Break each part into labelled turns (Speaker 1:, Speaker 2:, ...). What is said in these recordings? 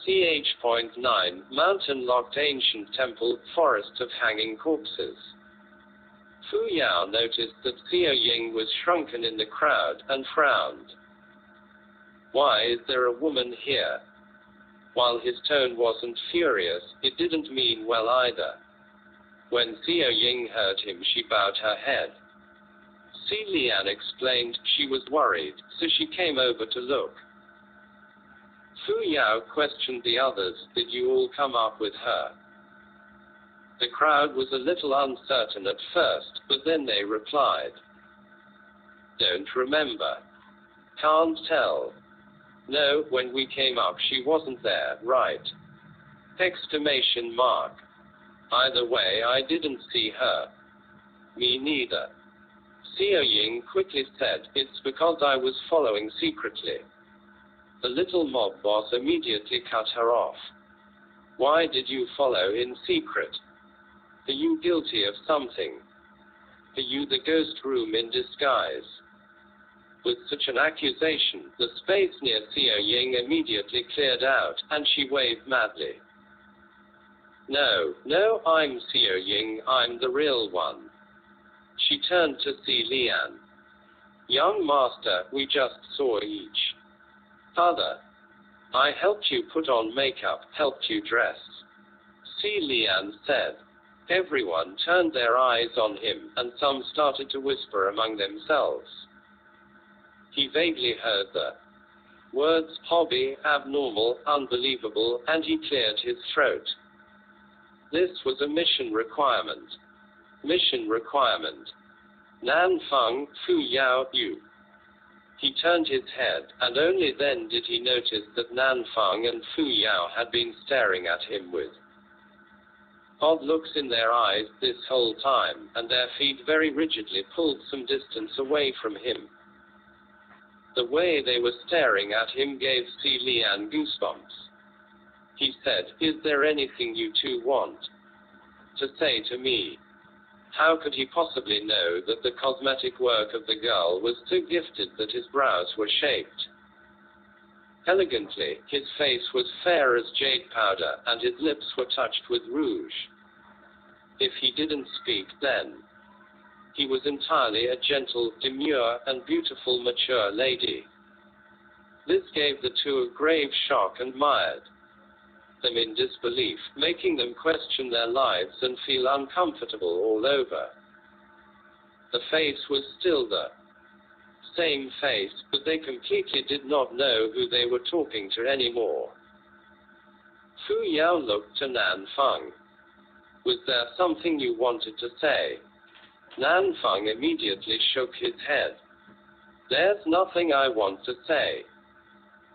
Speaker 1: Ch.9 Mountain-locked ancient temple, forest of hanging corpses. Fu Yao noticed that Xie Lian was shrunken in the crowd, and frowned. Why is there a woman here? While his tone wasn't furious, it didn't mean well either. When Xie Lian heard him, she bowed her head. Xie Lian explained she was worried, so she came over to look. Fu Yao questioned the others, did you all come up with her? The crowd was a little uncertain at first, but then they replied. Don't remember. Can't tell. No, when we came up she wasn't there, right? Exclamation mark. Either way, I didn't see her. Me neither. Xie Lian quickly said, it's because I was following secretly. The little mob boss immediately cut her off. Why did you follow in secret? Are you guilty of something? Are you the ghost room in disguise? With such an accusation, the space near Xie Lian immediately cleared out, and she waved madly. No, I'm Xie Lian, I'm the real one. She turned to Xie Lian. Young master, we just saw each other. I helped you put on makeup, helped you dress. Xie Lian said. Everyone turned their eyes on him, and some started to whisper among themselves. He vaguely heard the words hobby, abnormal, unbelievable, and he cleared his throat. This was a mission requirement. Mission requirement. Nan Feng, Fu Yao, you. He turned his head, and only then did he notice that Nan Feng and Fu Yao had been staring at him with odd looks in their eyes this whole time, and their feet very rigidly pulled some distance away from him. The way they were staring at him gave Xie Lian goosebumps. He said, is there anything you two want to say to me? How could he possibly know that the cosmetic work of the girl was so gifted that his brows were shaped elegantly, his face was fair as jade powder, and his lips were touched with rouge? If he didn't speak then, he was entirely a gentle, demure, and beautiful mature lady. This gave the two a grave shock and mired them in disbelief, making them question their lives and feel uncomfortable all over. The face was still the same face, but they completely did not know who they were talking to anymore. Fu Yao looked to Nan Feng. Was there something you wanted to say? Nan Feng immediately shook his head. There's nothing I want to say.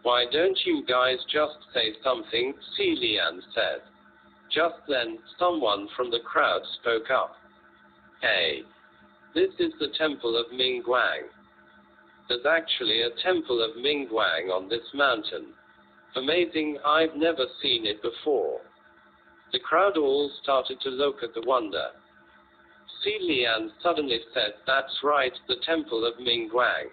Speaker 1: Why don't you guys just say something? Xie Lian said. Just then, someone from the crowd spoke up. Hey, this is the temple of Mingguang. There's actually a temple of Mingguang on this mountain. Amazing, I've never seen it before. The crowd all started to look at the wonder. Xie Lian suddenly said, that's right, the temple of Mingguang.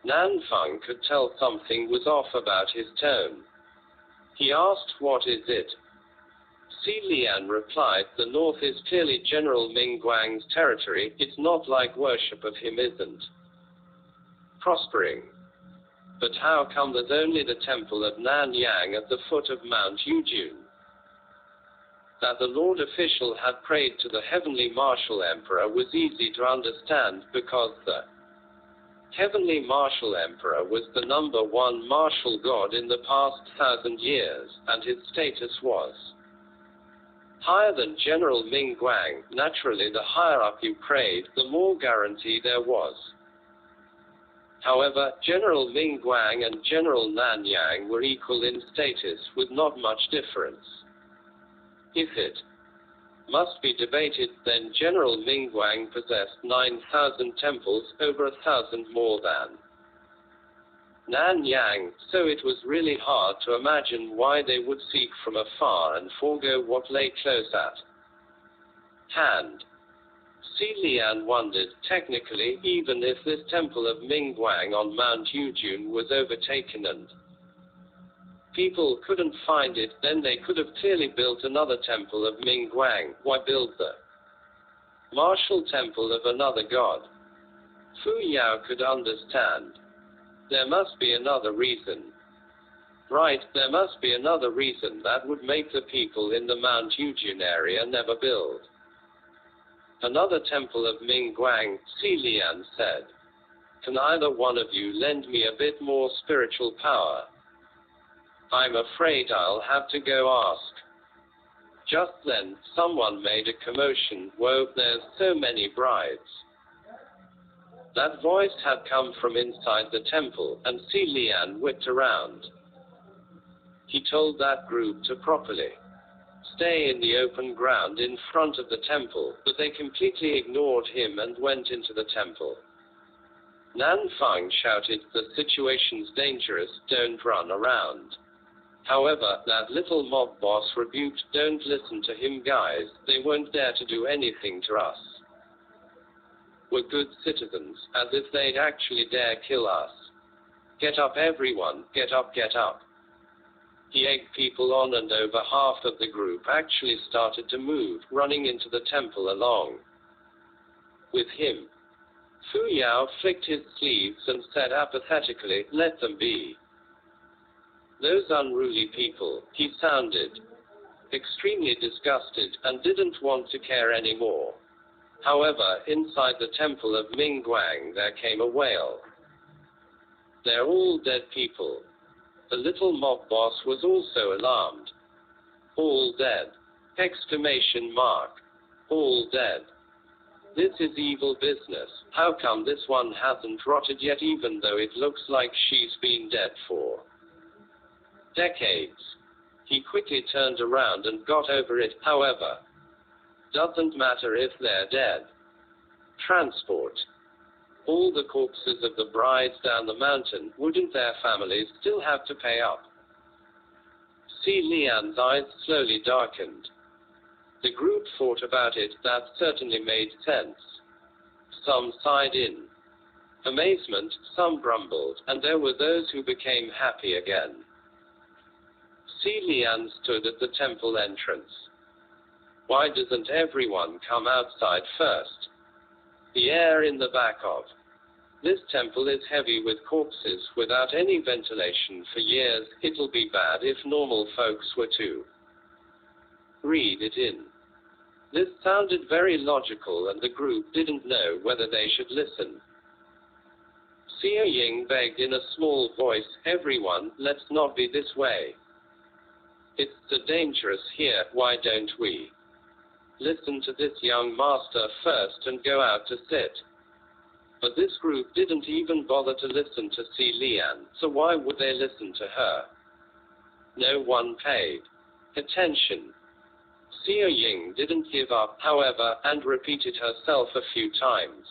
Speaker 1: Nan Feng could tell something was off about his tone. He asked, what is it? Xie Lian replied, the north is clearly General Mingguang's territory, it's not like worship of him isn't prospering. But how come there's only the temple of Nanyang at the foot of Mount Yujun? That the Lord official had prayed to the heavenly martial emperor was easy to understand, because the heavenly martial emperor was the #1 martial god in the past 1,000 years, and his status was higher than General Mingguang. Naturally, the higher up you prayed, the more guarantee there was. However, General Mingguang and General Nanyang were equal in status, with not much difference. If it must be debated, then General Mingguang possessed 9,000 temples, over 1,000 more than Nanyang, so it was really hard to imagine why they would seek from afar and forego what lay close at hand. Xie Lian wondered, technically, even if this temple of Mingguang on Mount Yujun was overtaken and People couldn't find it, then they could have clearly built another temple of Ming Guang. Why build the martial temple of another god? Fu Yao could understand. There must be another reason. Right, there must be another reason that would make the people in the Mount Yujun area never build another temple of Ming Guang. Xie Lian said. Can either one of you lend me a bit more spiritual power? I'm afraid I'll have to go ask. Just then, someone made a commotion. Whoa, there's so many brides. That voice had come from inside the temple, and Xie Lian whipped around. He told that group to properly stay in the open ground in front of the temple, but they completely ignored him and went into the temple. Nan Feng shouted, the situation's dangerous, don't run around. However, that little mob boss rebuked, don't listen to him guys, they won't dare to do anything to us. We're good citizens, as if they'd actually dare kill us. Get up everyone, get up, get up. He egged people on and over half of the group actually started to move, running into the temple along with him. Fu Yao flicked his sleeves and said apathetically, let them be. Those unruly people, he sounded extremely disgusted and didn't want to care anymore. However, inside the temple of Ming Guang there came a wail. They're all dead people. The little mob boss was also alarmed. All dead! Exclamation mark. All dead. This is evil business. How come this one hasn't rotted yet even though it looks like she's been dead for decades? He quickly turned around and got over it. However, doesn't matter if they're dead. Transport all the corpses of the brides down the mountain. Wouldn't their families still have to pay up? Xie Lian's eyes slowly darkened. The group thought about it. That certainly made sense. Some sighed in amazement, some grumbled, and there were those who became happy again. Xie Lian stood at the temple entrance. Why doesn't everyone come outside first? The air in the back of this temple is heavy with corpses without any ventilation for years. It'll be bad if normal folks were to read it in. This sounded very logical and the group didn't know whether they should listen. Xie Ying begged in a small voice, everyone, let's not be this way. It's so dangerous here, why don't we listen to this young master first and go out to sit? But this group didn't even bother to listen to Xie Lian, so why would they listen to her? No one paid attention. Xie Ying didn't give up, however, and repeated herself a few times.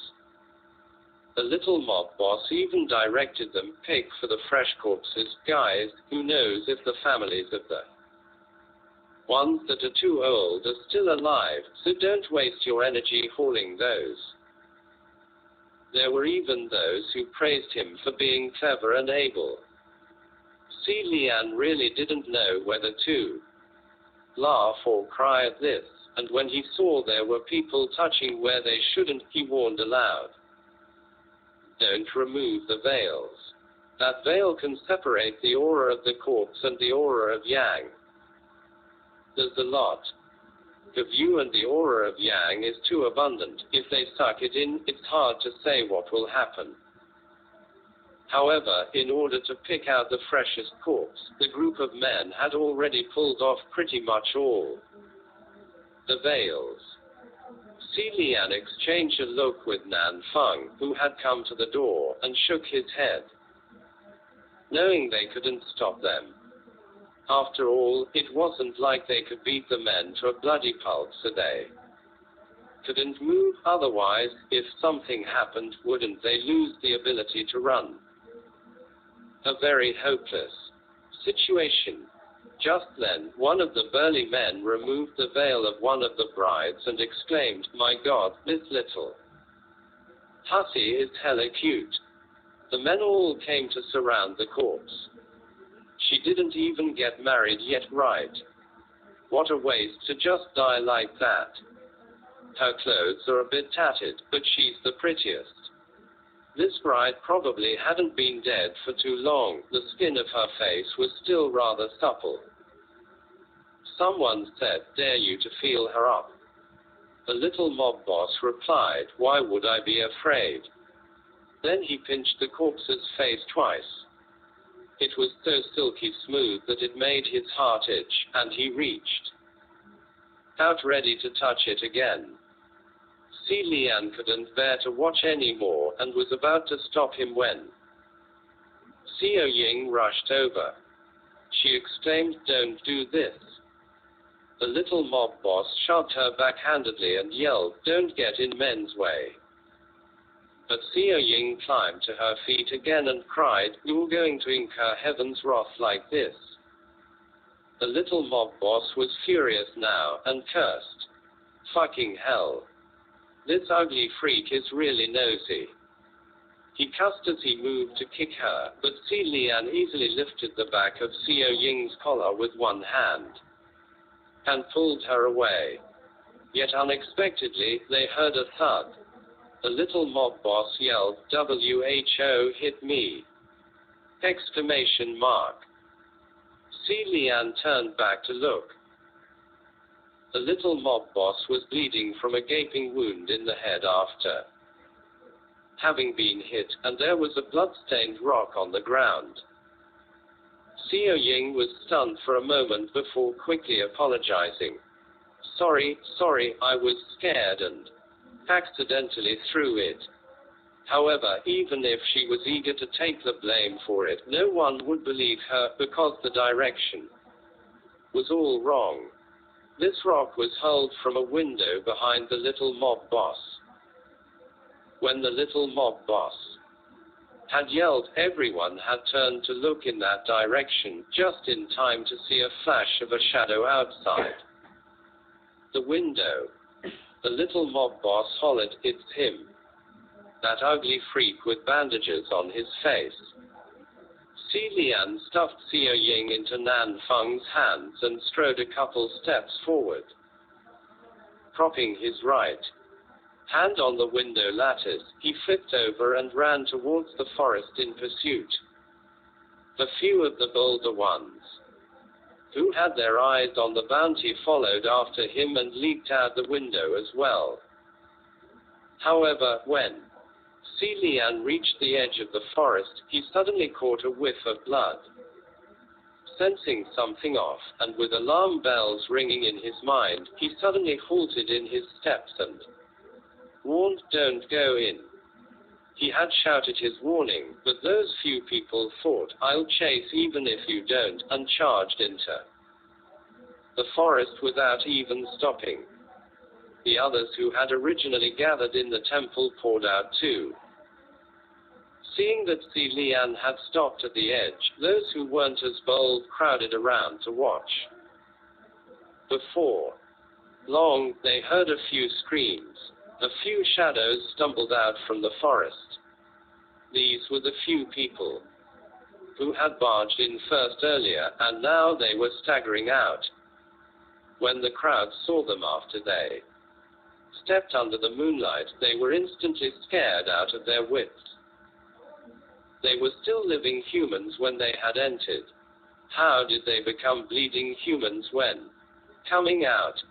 Speaker 1: The little mob boss even directed them, pick for the fresh corpses, guys, who knows if the families of the ones that are too old are still alive, so don't waste your energy hauling those. There were even those who praised him for being clever and able. Xie Lian really didn't know whether to laugh or cry at this, and when he saw there were people touching where they shouldn't, he warned aloud. Don't remove the veils. That veil can separate the aura of the corpse and the aura of Yang. There's a lot of you and the aura of Yang is too abundant. If they suck it in, it's hard to say what will happen. However, in order to pick out the freshest corpse, the group of men had already pulled off pretty much all the veils. Xie Lian exchanged a look with Nan Feng, who had come to the door, and shook his head, knowing they couldn't stop them. After all, it wasn't like they could beat the men to a bloody pulp, so they couldn't move. Otherwise, if something happened, wouldn't they lose the ability to run? A very hopeless situation. Just then, one of the burly men removed the veil of one of the brides and exclaimed, my God, this little hussy is hella cute. The men all came to surround the corpse. She didn't even get married yet, right? What a waste to just die like that. Her clothes are a bit tattered, but she's the prettiest. This bride probably hadn't been dead for too long. The skin of her face was still rather supple. Someone said, "Dare you to feel her up?" The little mob boss replied, "Why would I be afraid?" Then he pinched the corpse's face twice. It was so silky smooth that it made his heart itch, and he reached out ready to touch it again. Xie Lian couldn't bear to watch any more, and was about to stop him when Xiao Ying rushed over. She exclaimed, "Don't do this." The little mob boss shoved her backhandedly and yelled, "Don't get in men's way." But Xiao Ying climbed to her feet again and cried, "You're going to incur heaven's wrath like this." The little mob boss was furious now, and cursed. "Fucking hell. This ugly freak is really nosy." He cussed as he moved to kick her, but Xie Lian easily lifted the back of Xiao Ying's collar with one hand and pulled her away. Yet unexpectedly, they heard a thud. The little mob boss yelled, "WHO hit me!" Exclamation mark. Xie Lian turned back to look. The little mob boss was bleeding from a gaping wound in the head after having been hit, and there was a blood-stained rock on the ground. Xiao Ying was stunned for a moment before quickly apologizing. Sorry, I was scared and accidentally threw it." However, even if she was eager to take the blame for it, no one would believe her, because the direction was all wrong. This rock was hurled from a window behind the little mob boss. When the little mob boss had yelled, everyone had turned to look in that direction, just in time to see a flash of a shadow outside the window. The little mob boss hollered, "It's him. That ugly freak with bandages on his face." Xie Lian stuffed Xiao Ying into Nan Feng's hands and strode a couple steps forward. Propping his right hand on the window lattice, he flipped over and ran towards the forest in pursuit. A few of the bolder ones, who had their eyes on the bounty, followed after him and leaped out the window as well. However, when Xie Lian reached the edge of the forest, he suddenly caught a whiff of blood. Sensing something off, and with alarm bells ringing in his mind, he suddenly halted in his steps and warned, "Don't go in." He had shouted his warning, but those few people thought, "I'll chase even if you don't," and charged into the forest without even stopping. The others who had originally gathered in the temple poured out too. Seeing that Xie Lian had stopped at the edge, those who weren't as bold crowded around to watch. Before long, they heard a few screams. A few shadows stumbled out from the forest. These were the few people who had barged in first earlier, and now they were staggering out. When the crowd saw them after they stepped under the moonlight, they were instantly scared out of their wits. They were still living humans when they had entered. How did they become bleeding humans when coming out?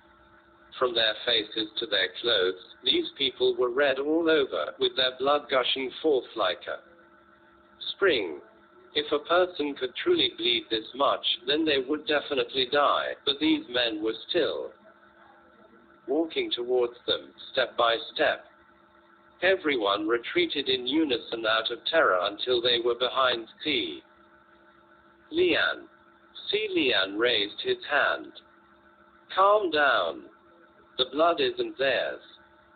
Speaker 1: From their faces to their clothes, these people were red all over, with their blood gushing forth like a spring. If a person could truly bleed this much, then they would definitely die, but these men were still walking towards them, step by step. Everyone retreated in unison out of terror until they were behind Xie Lian. Xie Lian raised his hand. "Calm down. The blood isn't theirs."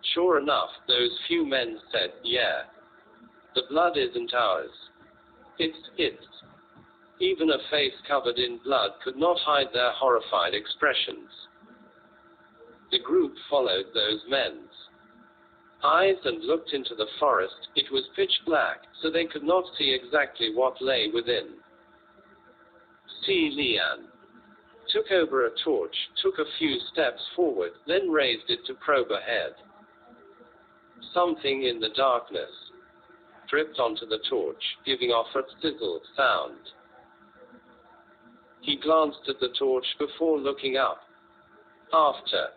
Speaker 1: Sure enough, those few men said, "Yeah. The blood isn't ours. It's." Even a face covered in blood could not hide their horrified expressions. The group followed those men's eyes and looked into the forest. It was pitch black, so they could not see exactly what lay within. Xie Lian took over a torch, took a few steps forward, then raised it to probe ahead. Something in the darkness dripped onto the torch, giving off a sizzle sound. He glanced at the torch before looking up. After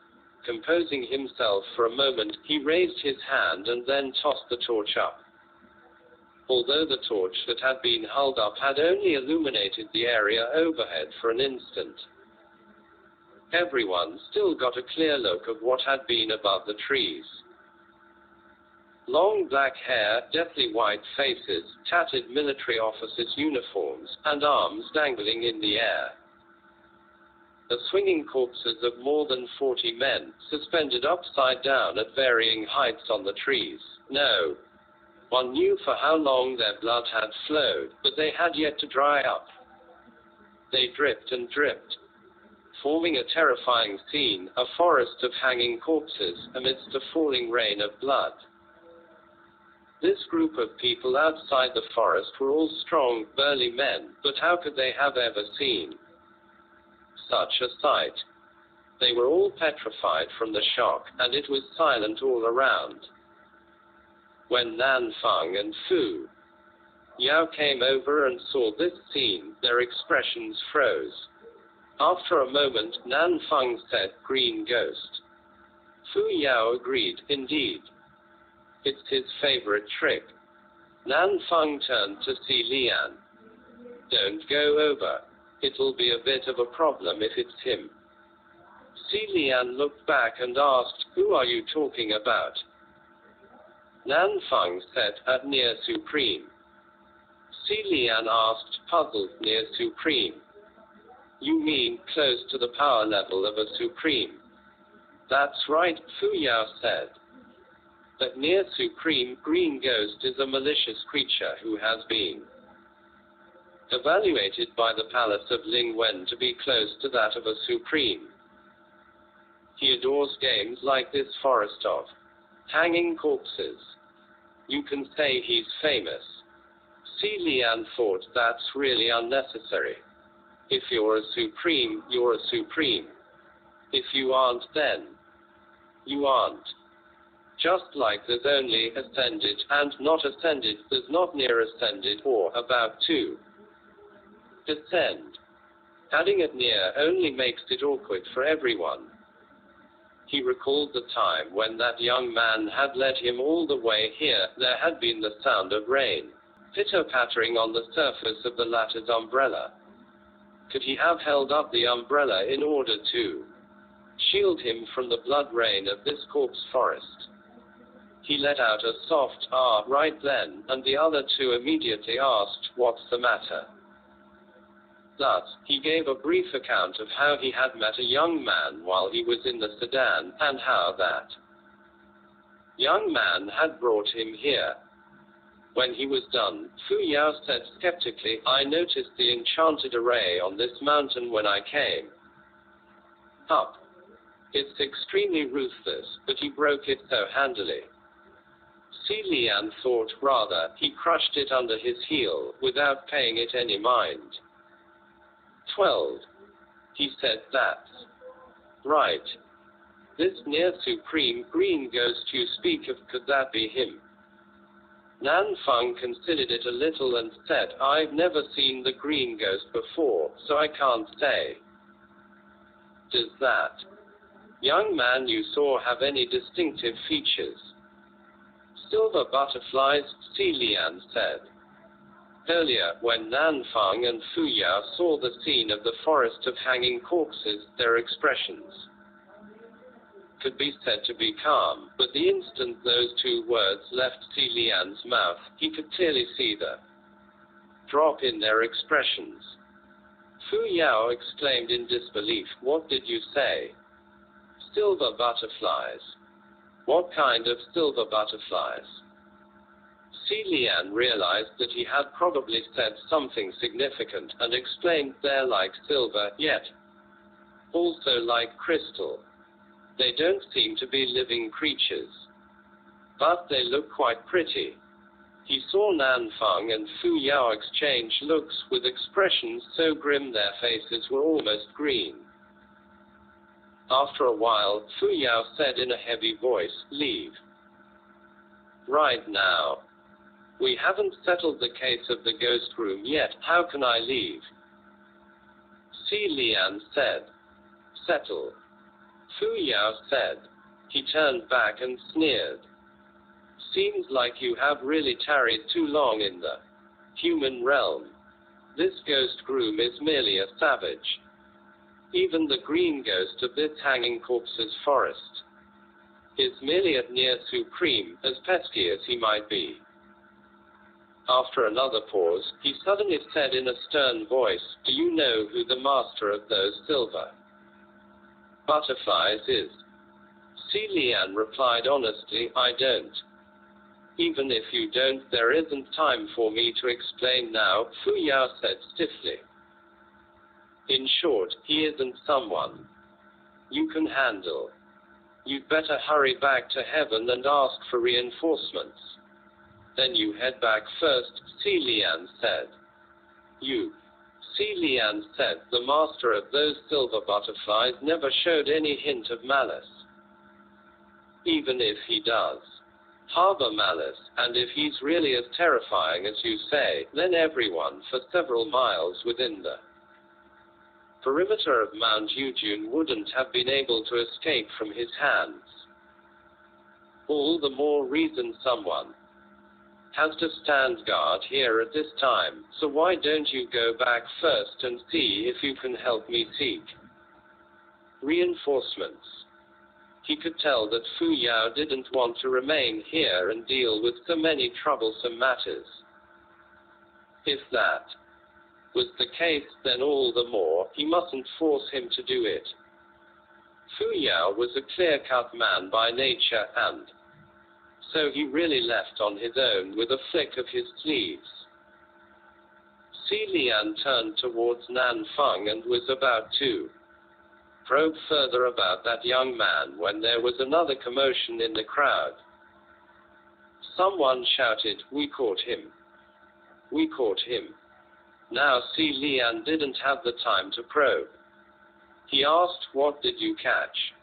Speaker 1: composing himself for a moment, he raised his hand and then tossed the torch up. Although the torch that had been held up had only illuminated the area overhead for an instant, everyone still got a clear look of what had been above the trees. Long black hair, deathly white faces, tattered military officers' uniforms, and arms dangling in the air. The swinging corpses of more than 40 men, suspended upside down at varying heights on the trees. No one knew for how long their blood had flowed, but they had yet to dry up. They dripped and dripped, forming a terrifying scene, a forest of hanging corpses, amidst a falling rain of blood. This group of people outside the forest were all strong, burly men, but how could they have ever seen such a sight? They were all petrified from the shock, and it was silent all around. When Nan Feng and Fu Yao came over and saw this scene, their expressions froze. After a moment, Nan Feng said, "Green ghost." Fu Yao agreed, "Indeed. It's his favorite trick." Nan Feng turned to Xie Lian. "Don't go over. It'll be a bit of a problem if it's him." Xie Lian looked back and asked, "Who are you talking about?" Nan Feng said, "At near Supreme." Xie Lian asked, puzzled, "Near Supreme? You mean close to the power level of a Supreme?" "That's right," Fu Yao said. "But near Supreme, Green Ghost is a malicious creature who has been evaluated by the palace of Ling Wen to be close to that of a Supreme. He adores games like this forest of hanging corpses. You can say he's famous." Xie Lian thought, "That's really unnecessary. If you're a Supreme, you're a Supreme. If you aren't, then you aren't. Just like there's only ascended and not ascended, there's not near ascended or about to descend. Adding it near only makes it awkward for everyone." He recalled the time when that young man had led him all the way here. There had been the sound of rain pitter-pattering on the surface of the latter's umbrella. Could he have held up the umbrella in order to shield him from the blood rain of this corpse forest? He let out a soft "ah" right then, and the other two immediately asked, "What's the matter?" Thus, he gave a brief account of how he had met a young man while he was in the sedan, and how that young man had brought him here. When he was done, Fu Yao said skeptically, "I noticed the enchanted array on this mountain when I came up. It's extremely ruthless, but he broke it so handily." Xie Lian thought, rather, he crushed it under his heel, without paying it any mind. 12. He said, "That's right. This near Supreme Green Ghost you speak of, could that be him?" Nan Feng considered it a little and said, "I've never seen the Green Ghost before, so I can't say." "Does that young man you saw have any distinctive features?" "Silver butterflies," Xie Lian said. Earlier, when Nan Feng and Fu Yao saw the scene of the forest of hanging corpses, their expressions could be said to be calm, but the instant those two words left Xie Lian's mouth, he could clearly see the drop in their expressions. Fu Yao exclaimed in disbelief, "What did you say?" "Silver butterflies." "What kind of silver butterflies?" Xie Lian realized that he had probably said something significant, and explained, "They're like silver, yet also like crystal. They don't seem to be living creatures, but they look quite pretty." He saw Nan Feng and Fu Yao exchange looks with expressions so grim their faces were almost green. After a while, Fu Yao said in a heavy voice, "Leave. Right now. We haven't settled the case of the ghost room yet, how can I leave?" Xie Lian said. "Settle." Fu Yao said. He turned back and sneered. "Seems like you have really tarried too long in the human realm. This ghost groom is merely a savage. Even the green ghost of this hanging corpses forest is merely a near supreme, as pesky as he might be." After another pause, he suddenly said in a stern voice, "Do you know who the master of those silver butterflies is?" Xie Lian replied honestly, "I don't." "Even if you don't, there isn't time for me to explain now," Fu Yao said stiffly. "In short, he isn't someone you can handle. You'd better hurry back to heaven and ask for reinforcements. Then you head back first," Xie Lian said. "You." Xie Lian said, "The master of those silver butterflies never showed any hint of malice. Even if he does harbor malice, and if he's really as terrifying as you say, then everyone for several miles within the perimeter of Mount Yujun wouldn't have been able to escape from his hands. All the more reason someone has to stand guard here at this time, so why don't you go back first and see if you can help me seek reinforcements?" He could tell that Fu Yao didn't want to remain here and deal with so many troublesome matters. If that was the case, then all the more, he mustn't force him to do it. Fu Yao was a clear-cut man by nature, and so he really left on his own with a flick of his sleeves. Xie Lian turned towards Nan Feng and was about to probe further about that young man when there was another commotion in the crowd. Someone shouted, "We caught him! We caught him!" Now Xie Lian didn't have the time to probe. He asked, "What did you catch?"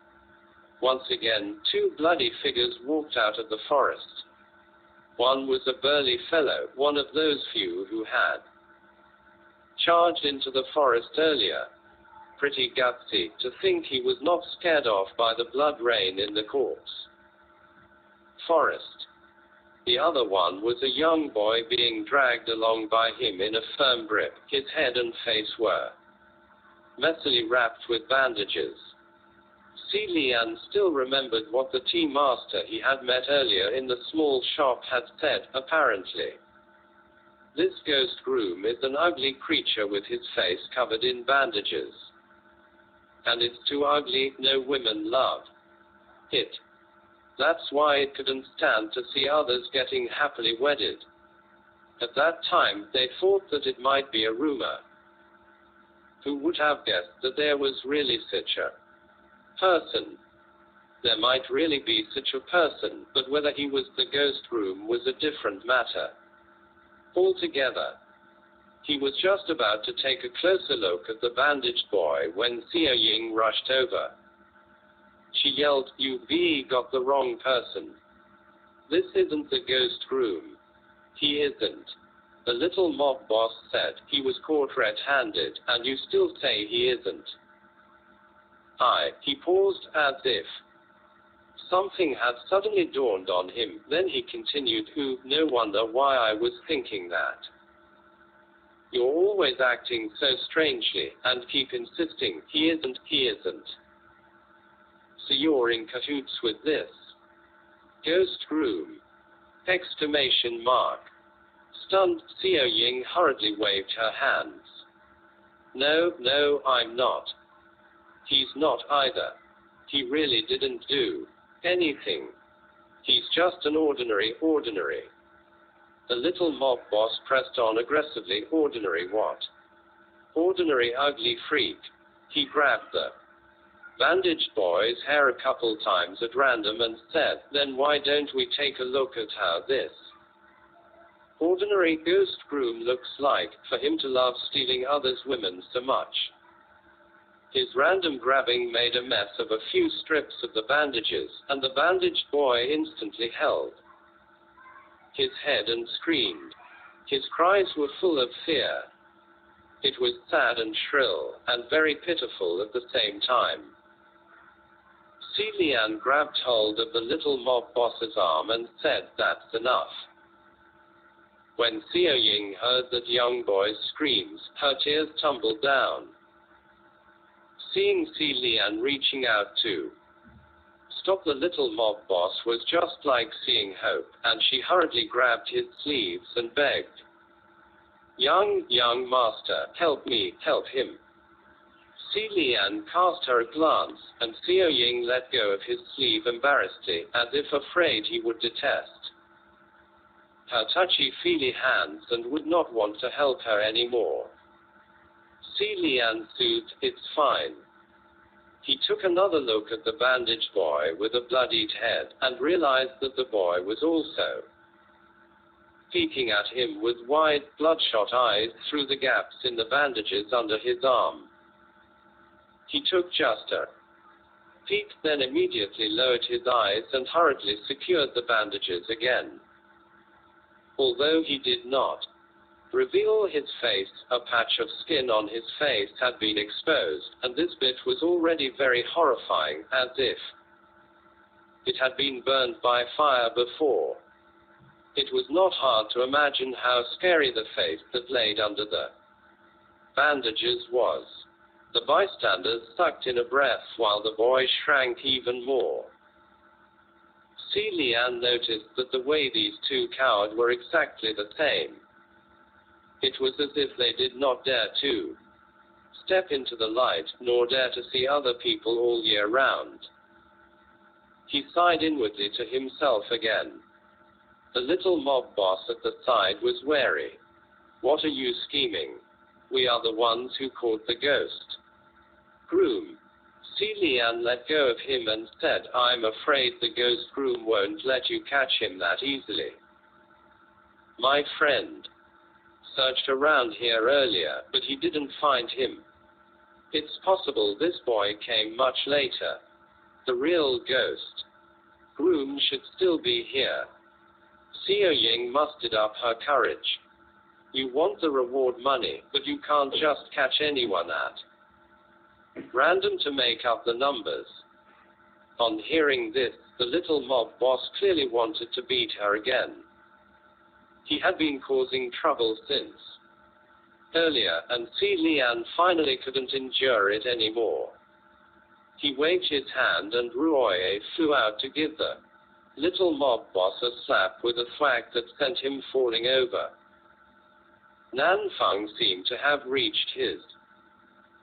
Speaker 1: Once again, two bloody figures walked out of the forest. One was a burly fellow, one of those few who had charged into the forest earlier. Pretty gutsy, to think he was not scared off by the blood rain in the corpse forest. The other one was a young boy being dragged along by him in a firm grip. His head and face were messily wrapped with bandages. Xie Lian still remembered what the tea master he had met earlier in the small shop had said, apparently. This ghost groom is an ugly creature with his face covered in bandages. And it's too ugly, no women love it. That's why it couldn't stand to see others getting happily wedded. At that time, they thought that it might be a rumor. Who would have guessed that there was really such a person? There might really be such a person, but whether he was the ghost groom was a different matter altogether. He was just about to take a closer look at the bandaged boy when Xie Ying rushed over. She yelled, "You've got the wrong person. This isn't the ghost groom. He isn't." The little mob boss said. "He was caught red-handed, and you still say he isn't?" He paused, as if something had suddenly dawned on him. Then he continued, "No wonder why I was thinking that. You're always acting so strangely, and keep insisting, he isn't, he isn't. So you're in cahoots with this ghost groom?" Exclamation mark. Stunned, Xie Ying hurriedly waved her hands. No, I'm not. He's not either. He really didn't do anything. He's just an ordinary. The little mob boss pressed on aggressively. Ordinary what? Ordinary ugly freak. He grabbed the bandaged boy's hair a couple times at random and said, "Then why don't we take a look at how this ordinary ghost groom looks like, for him to love stealing others' women so much. His random grabbing made a mess of a few strips of the bandages, and the bandaged boy instantly held his head and screamed. His cries were full of fear. It was sad and shrill, and very pitiful at the same time. Xie Lian grabbed hold of the little mob boss's arm and said, "That's enough." When Xiao Ying heard that young boy's screams, her tears tumbled down. Seeing Xie Lian reaching out to stop the little mob boss was just like seeing hope, and she hurriedly grabbed his sleeves and begged, Young master, help me, help him." Xie Lian cast her a glance, and Xiao Ying let go of his sleeve embarrassedly, as if afraid he would detest her touchy-feely hands and would not want to help her anymore. Xie Lian soothed, "It's fine." He took another look at the bandaged boy with a bloodied head, and realized that the boy was also peeking at him with wide, bloodshot eyes through the gaps in the bandages under his arm. He took just a peek, then immediately lowered his eyes and hurriedly secured the bandages again. Although he did not reveal his face, a patch of skin on his face had been exposed, and this bit was already very horrifying, as if it had been burned by fire before. It was not hard to imagine how scary the face that laid under the bandages was. The bystanders sucked in a breath while the boy shrank even more. Xie Lian noticed that the way these two cowered were exactly the same. It was as if they did not dare to step into the light, nor dare to see other people all year round. He sighed inwardly to himself again. The little mob boss at the side was wary. "What are you scheming? We are the ones who caught the ghost groom." Xie Lian let go of him and said, "I'm afraid the ghost groom won't let you catch him that easily. My friend searched around here earlier, but he didn't find him. It's possible this boy came much later. The real ghost groom should still be here." Xiao Ying mustered up her courage. "You want the reward money, but you can't just catch anyone at random to make up the numbers." On hearing this, the little mob boss clearly wanted to beat her again. He had been causing trouble since earlier, and Xie Lian finally couldn't endure it anymore. He waved his hand and Ruoye flew out to give the little mob boss a slap with a thwack that sent him falling over. Nanfeng seemed to have reached his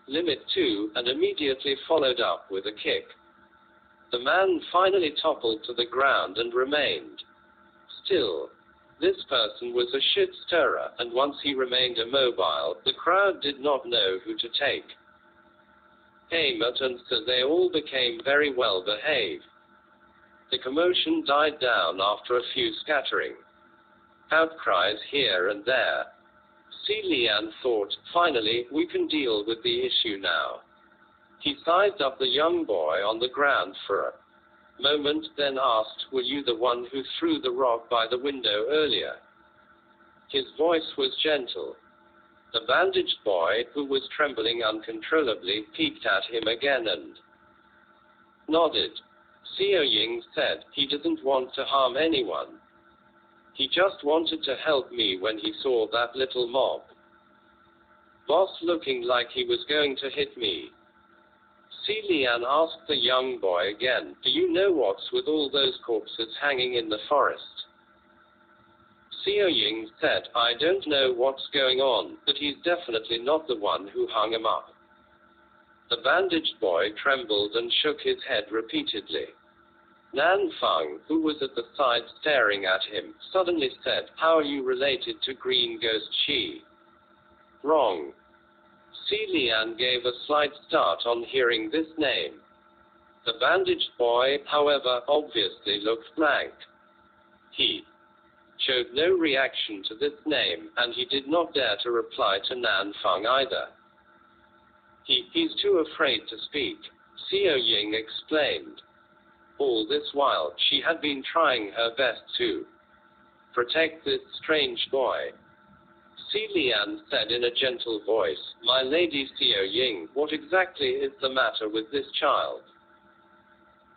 Speaker 1: limit too, and immediately followed up with a kick. The man finally toppled to the ground and remained still. This person was a shit-stirrer, and once he remained immobile, the crowd did not know who to take aim at, and so they all became very well behaved. The commotion died down after a few scattering outcries here and there. Xie Lian thought, "Finally, we can deal with the issue now." He sized up the young boy on the ground for a moment, then asked, "Were you the one who threw the rock by the window earlier?" His voice was gentle. The bandaged boy, who was trembling uncontrollably, peeked at him again and nodded. Xiao Ying said, "He doesn't want to harm anyone. He just wanted to help me when he saw that little mob boss looking like he was going to hit me." Xie Lian asked the young boy again, "Do you know what's with all those corpses hanging in the forest?" Xiao Ying said, "I don't know what's going on, but he's definitely not the one who hung him up." The bandaged boy trembled and shook his head repeatedly. Nanfeng, who was at the side staring at him, suddenly said, "How are you related to Green Ghost Xi?" "Wrong." Xie Lian gave a slight start on hearing this name. The bandaged boy, however, obviously looked blank. He showed no reaction to this name, and he did not dare to reply to Nanfang either. He's too afraid to speak, Xiao Ying explained. All this while, she had been trying her best to protect this strange boy. Xie Lian said in a gentle voice, "My lady Xiao Ying, what exactly is the matter with this child?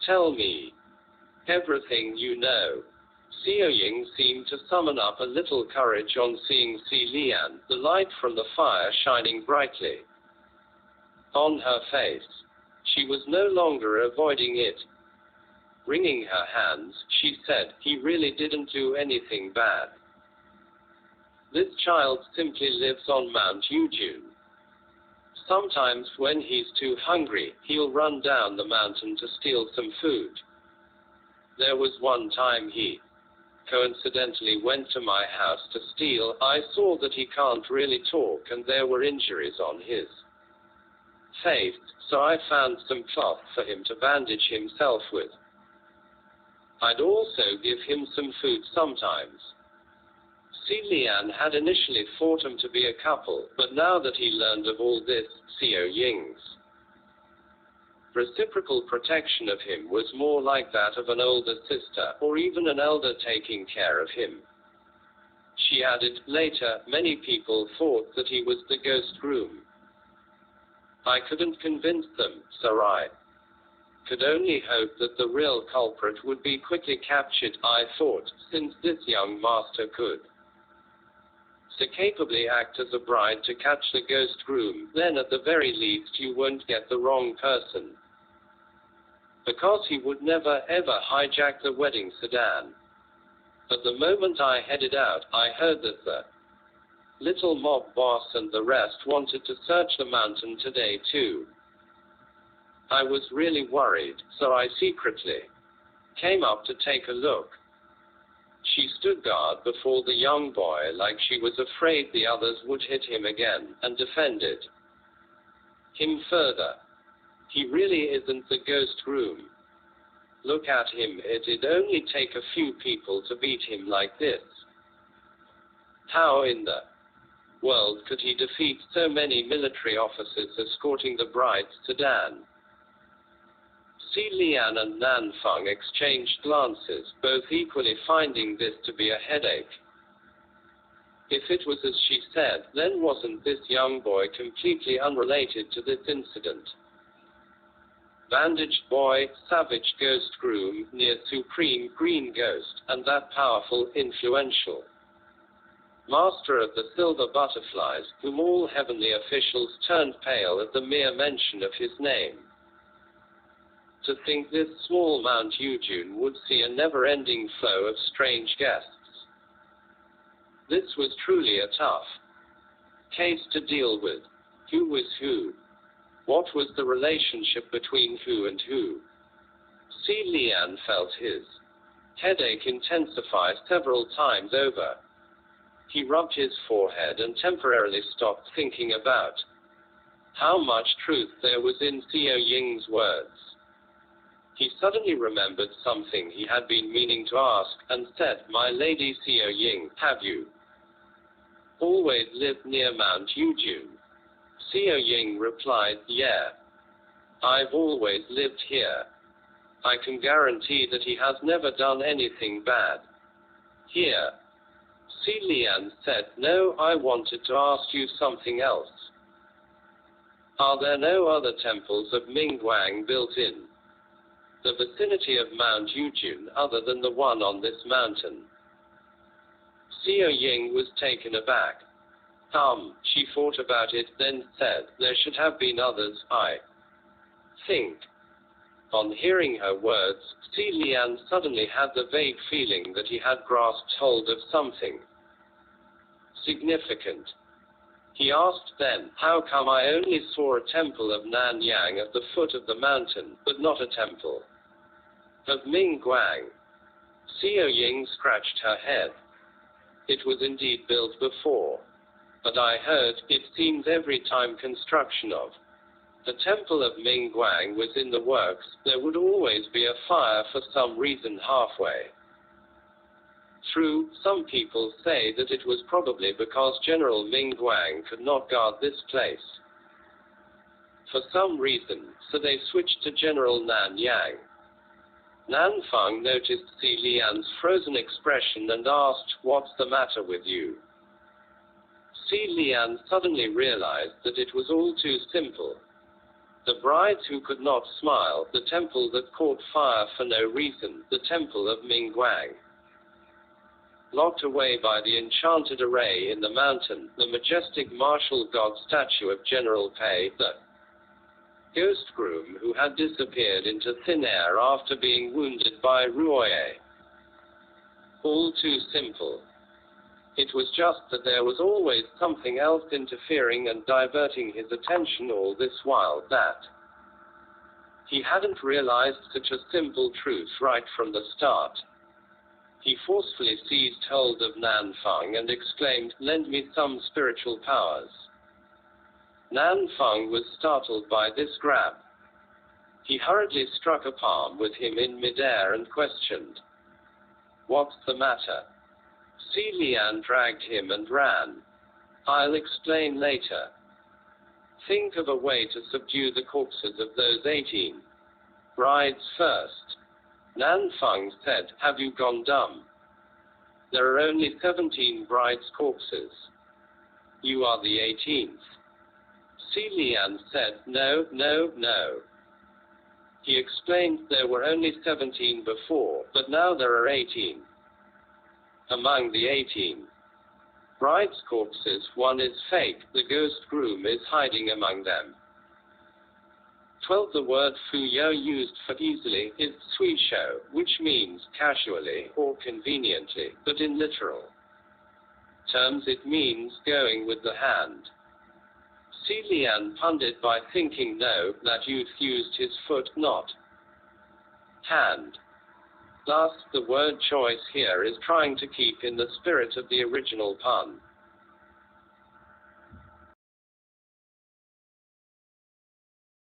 Speaker 1: Tell me everything you know." Xiao Ying seemed to summon up a little courage on seeing Xie Lian, the light from the fire shining brightly on her face. She was no longer avoiding it. Wringing her hands, she said, "He really didn't do anything bad. This child simply lives on Mount Yujun. Sometimes when he's too hungry, he'll run down the mountain to steal some food. There was one time he coincidentally went to my house to steal. I saw that he can't really talk and there were injuries on his face, so I found some cloth for him to bandage himself with. I'd also give him some food sometimes." Xie Lian had initially thought them to be a couple, but now that he learned of all this, Xiao Ying's reciprocal protection of him was more like that of an older sister, or even an elder taking care of him. She added, later, many people thought that he was the ghost groom. I couldn't convince them, so I could only hope that the real culprit would be quickly captured, I thought, since this young master could so capably act as a bride to catch the ghost groom, then at the very least you won't get the wrong person. Because he would never ever hijack the wedding sedan. At the moment I headed out, I heard that the little mob boss and the rest wanted to search the mountain today too. I was really worried, so I secretly came up to take a look. She stood guard before the young boy like she was afraid the others would hit him again, and defended him further. He really isn't the ghost groom. Look at him, it'd only take a few people to beat him like this. How in the world could he defeat so many military officers escorting the bride's sedan? Xie Lian and Nanfang exchanged glances, both equally finding this to be a headache. If it was as she said, then wasn't this young boy completely unrelated to this incident? Bandaged boy, savage ghost groom, near supreme green ghost, and that powerful, influential master of the silver butterflies, whom all heavenly officials turned pale at the mere mention of his name. To think this small Mount Yujun would see a never-ending flow of strange guests. This was truly a tough case to deal with. Who was who? What was the relationship between who and who? Xie Lian felt his headache intensify several times over. He rubbed his forehead and temporarily stopped thinking about how much truth there was in Xiao Ying's words. He suddenly remembered something he had been meaning to ask, and said, "My lady Xiao Ying, have you always lived near Mount Yujun?" Xiao Ying replied, "Yeah. I've always lived here. I can guarantee that he has never done anything bad here." Xie Lian said, "No, I wanted to ask you something else. Are there no other temples of Mingguang built in the vicinity of Mount Yujun other than the one on this mountain?" Xiao Ying was taken aback. She thought about it, then said, "There should have been others, I think." On hearing her words, Xie Lian suddenly had the vague feeling that he had grasped hold of something significant. He asked then, "How come I only saw a temple of Nanyang at the foot of the mountain, but not a temple of Mingguang?" Xiao Ying scratched her head. "It was indeed built before. But I heard, it seems every time construction of the temple of Mingguang was in the works, there would always be a fire for some reason halfway True, some people say that it was probably because General Ming Guang could not guard this place for some reason, so they switched to General Nan Yang. Nan Feng noticed Xie Lian's frozen expression and asked, "What's the matter with you?" Xie Lian suddenly realized that it was all too simple. The brides who could not smile, the temple that caught fire for no reason, the temple of Ming Guang. Locked away by the enchanted array in the mountain, the majestic martial god statue of General Pei, the ghost groom who had disappeared into thin air after being wounded by Ruoye. All too simple. It was just that there was always something else interfering and diverting his attention all this while, that he hadn't realized such a simple truth right from the start. He forcefully seized hold of Nan Feng and exclaimed, "Lend me some spiritual powers." Nan Feng was startled by this grab. He hurriedly struck a palm with him in midair and questioned, "What's the matter?" Xie Lian dragged him and ran. "I'll explain later. Think of a way to subdue the corpses of those 18 brides first." Nan Feng said, "Have you gone dumb? There are only 17 brides' corpses. You are the 18th. Xie Lian said, "No, no, no." He explained there were only 17 before, but now there are 18. Among the 18 brides' corpses, one is fake, the ghost groom is hiding among them. 12. The word fuyo used for easily is suishou, which means casually or conveniently, but in literal terms it means going with the hand. Xie Lian punted by thinking, "No, that youth used his foot, not hand." Thus, the word choice here is trying to keep in the spirit of the original pun.